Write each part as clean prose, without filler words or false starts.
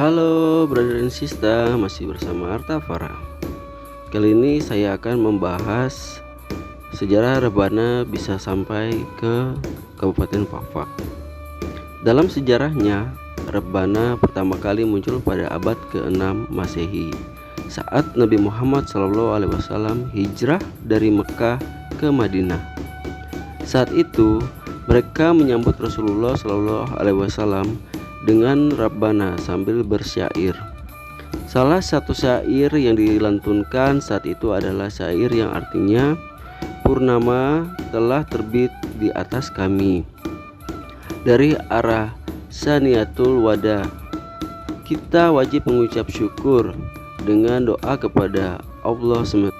Halo brother and sister, masih bersama Arta Farah. Kali ini saya akan membahas sejarah Rebana bisa sampai ke Kabupaten Fakfak. Dalam sejarahnya, Rebana pertama kali muncul pada abad ke-6 Masehi saat Nabi Muhammad SAW hijrah dari Mekah ke Madinah. Saat itu mereka menyambut Rasulullah SAW dengan Rabbana sambil bersyair. Salah satu syair yang dilantunkan saat itu adalah syair yang artinya, purnama telah terbit di atas kami dari arah Saniatul Wada. Kita wajib mengucap syukur dengan doa kepada Allah SWT.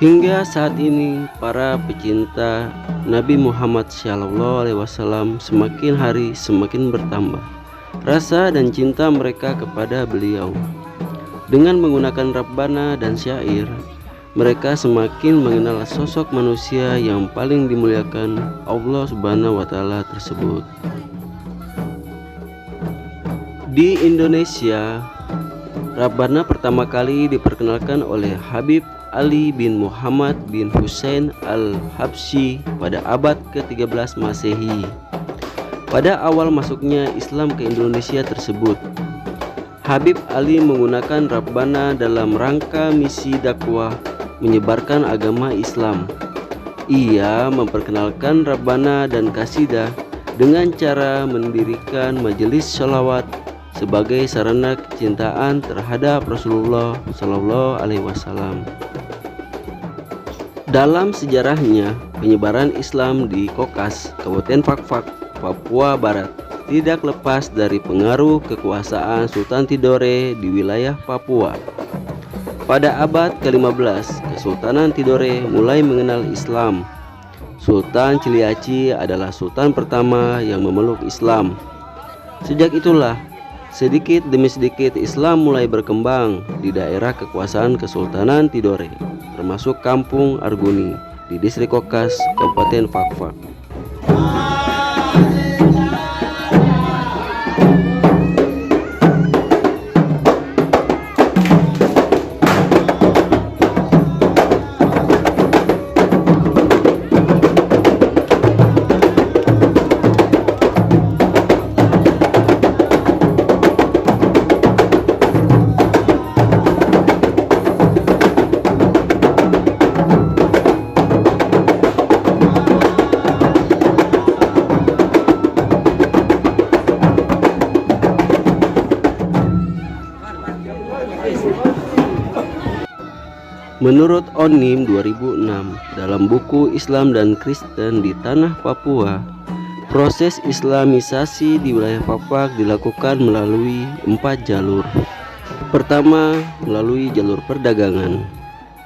Hingga saat ini para pecinta Nabi Muhammad SAW semakin hari semakin bertambah rasa dan cinta mereka kepada beliau. Dengan menggunakan Rabbana dan syair, mereka semakin mengenal sosok manusia yang paling dimuliakan Allah Subhanahu wa Ta'ala tersebut. Di Indonesia, Rabbana pertama kali diperkenalkan oleh Habib Ali bin Muhammad bin Husain al-Habsyi pada abad ke-13 Masehi. Pada awal masuknya Islam ke Indonesia tersebut, Habib Ali menggunakan Rabbana dalam rangka misi dakwah menyebarkan agama Islam. Ia memperkenalkan Rabbana dan kasidah dengan cara mendirikan majelis sholawat sebagai sarana kecintaan terhadap Rasulullah SAW. Dalam sejarahnya, penyebaran Islam di Kokas, Kabupaten Fakfak, Papua Barat tidak lepas dari pengaruh kekuasaan Sultan Tidore di wilayah Papua. Pada abad ke-15, Kesultanan Tidore mulai mengenal Islam. Sultan Ciliaci adalah sultan pertama yang memeluk Islam. Sejak itulah, sedikit demi sedikit Islam mulai berkembang di daerah kekuasaan Kesultanan Tidore, termasuk Kampung Arguni di Distrik Kokas, Kabupaten Fakfak. Menurut Onim 2006, dalam buku Islam dan Kristen di Tanah Papua, proses Islamisasi di wilayah Fakfak dilakukan melalui 4 jalur. Pertama, melalui jalur perdagangan.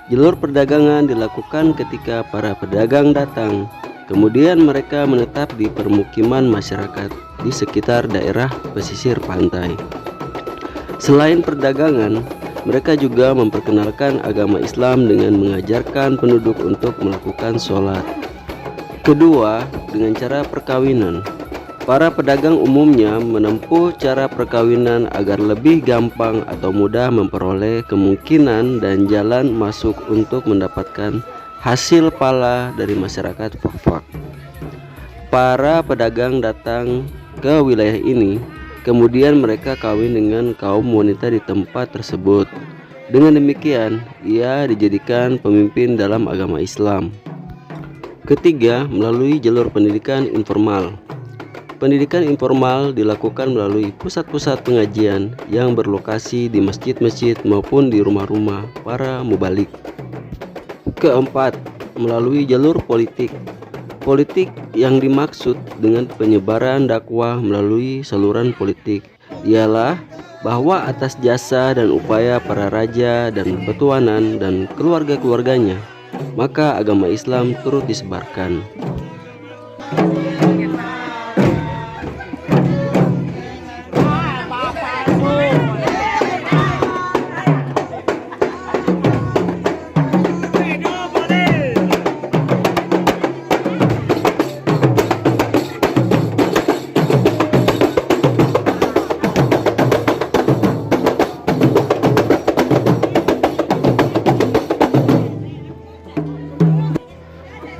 Jalur perdagangan dilakukan ketika para pedagang datang, kemudian mereka menetap di permukiman masyarakat di sekitar daerah pesisir pantai. Selain perdagangan, mereka juga memperkenalkan agama Islam dengan mengajarkan penduduk untuk melakukan sholat. Kedua, dengan cara perkawinan. Para pedagang umumnya menempuh cara perkawinan agar lebih gampang atau mudah memperoleh kemungkinan dan jalan masuk untuk mendapatkan hasil pala dari masyarakat Fakfak. Para pedagang datang ke wilayah ini, kemudian mereka kawin dengan kaum wanita di tempat tersebut. Dengan demikian, ia dijadikan pemimpin dalam agama Islam. Ketiga, melalui jalur pendidikan informal. Pendidikan informal dilakukan melalui pusat-pusat pengajian yang berlokasi di masjid-masjid maupun di rumah-rumah para mubalik. Keempat, melalui jalur politik. Politik yang dimaksud dengan penyebaran dakwah melalui saluran politik ialah bahwa atas jasa dan upaya para raja dan petuanan dan keluarga-keluarganya, maka agama Islam turut disebarkan.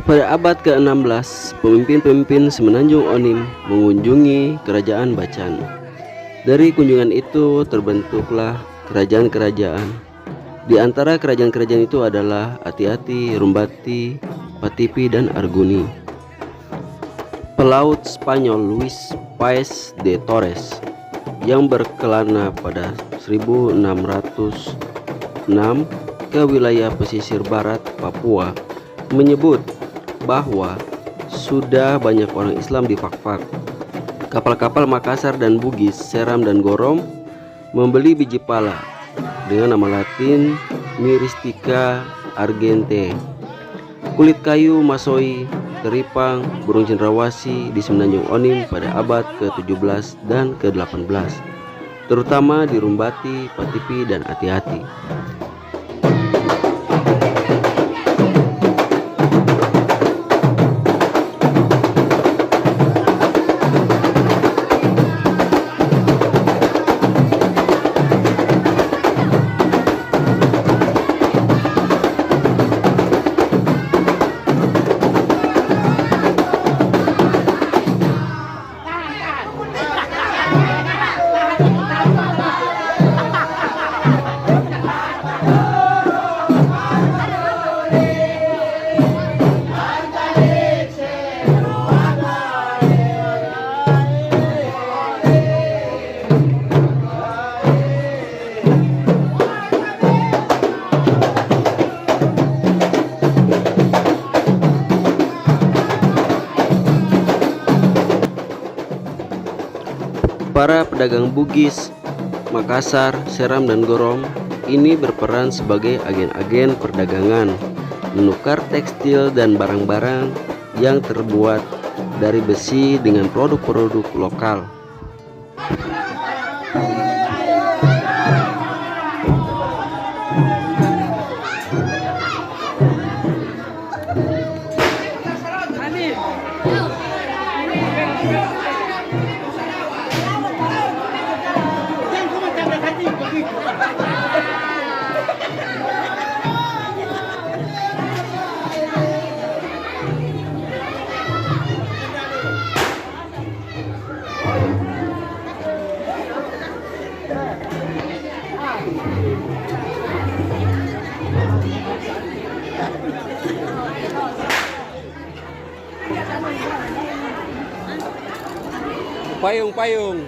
Pada abad ke-16, pemimpin-pemimpin Semenanjung Onim mengunjungi kerajaan Bacan. Dari kunjungan itu terbentuklah kerajaan-kerajaan. Di antara kerajaan-kerajaan itu adalah Ati-Ati, Rumbati, Patipi, dan Arguni. Pelaut Spanyol Luis Paez de Torres yang berkelana pada 1606 ke wilayah pesisir barat Papua menyebut bahwa sudah banyak orang Islam di Fakfak. Kapal-kapal Makassar dan Bugis, Seram dan Gorom membeli biji pala dengan nama Latin Myristica argente, kulit kayu masoi, teripang, burung cendrawasih di Semenanjung Onim pada abad ke-17 dan ke-18, terutama di Rumbati, Patipi, dan Ati-Ati. Para pedagang Bugis, Makassar, Seram, dan Gorom ini berperan sebagai agen-agen perdagangan, menukar tekstil dan barang-barang yang terbuat dari besi dengan produk-produk lokal. Payung.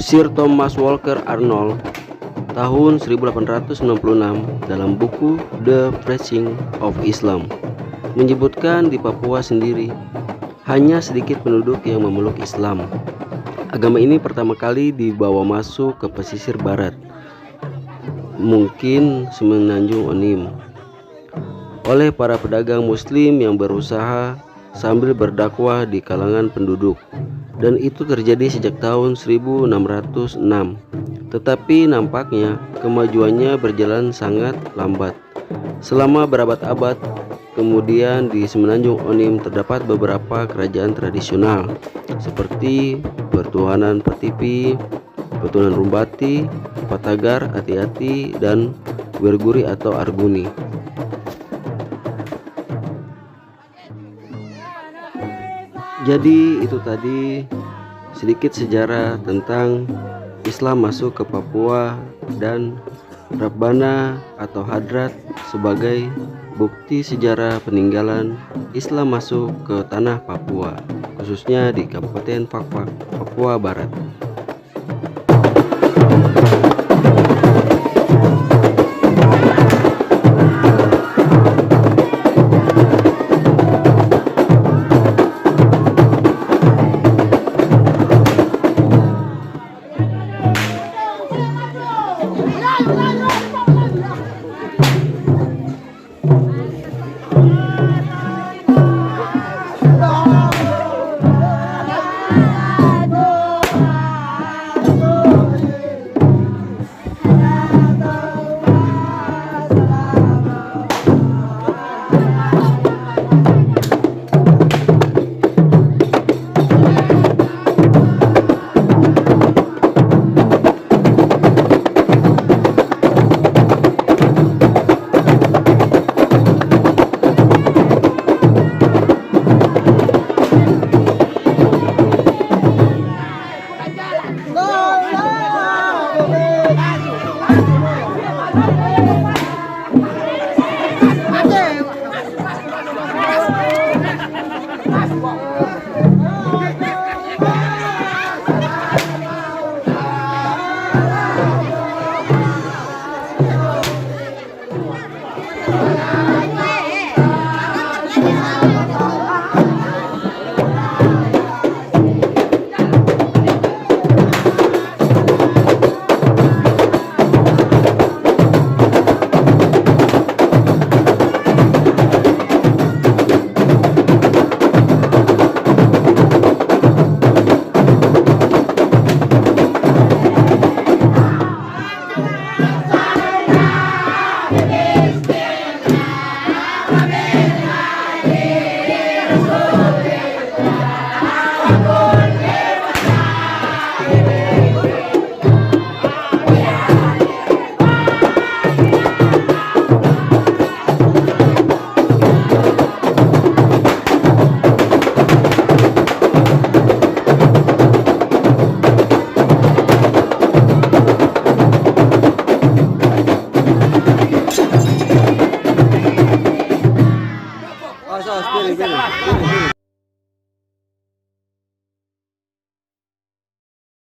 Sir Thomas Walker Arnold tahun 1866 dalam buku The Preaching of Islam menyebutkan di Papua sendiri hanya sedikit penduduk yang memeluk Islam. Agama ini pertama kali dibawa masuk ke pesisir barat, mungkin Semenanjung Onim, oleh para pedagang muslim yang berusaha sambil berdakwah di kalangan penduduk. Dan itu terjadi sejak tahun 1606. Tetapi nampaknya kemajuannya berjalan sangat lambat. Selama berabad-abad, Kemudian di Semenanjung Onim terdapat beberapa kerajaan tradisional seperti Pertuhanan Pertipi, Pertuhanan Rumbati, Patagar, Ati-Ati, dan Werguri atau Arguni. Jadi itu tadi sedikit sejarah tentang Islam masuk ke Papua dan Rabbana atau Hadrat sebagai bukti sejarah peninggalan Islam masuk ke tanah Papua, khususnya di Kabupaten Fakfak, Papua Barat.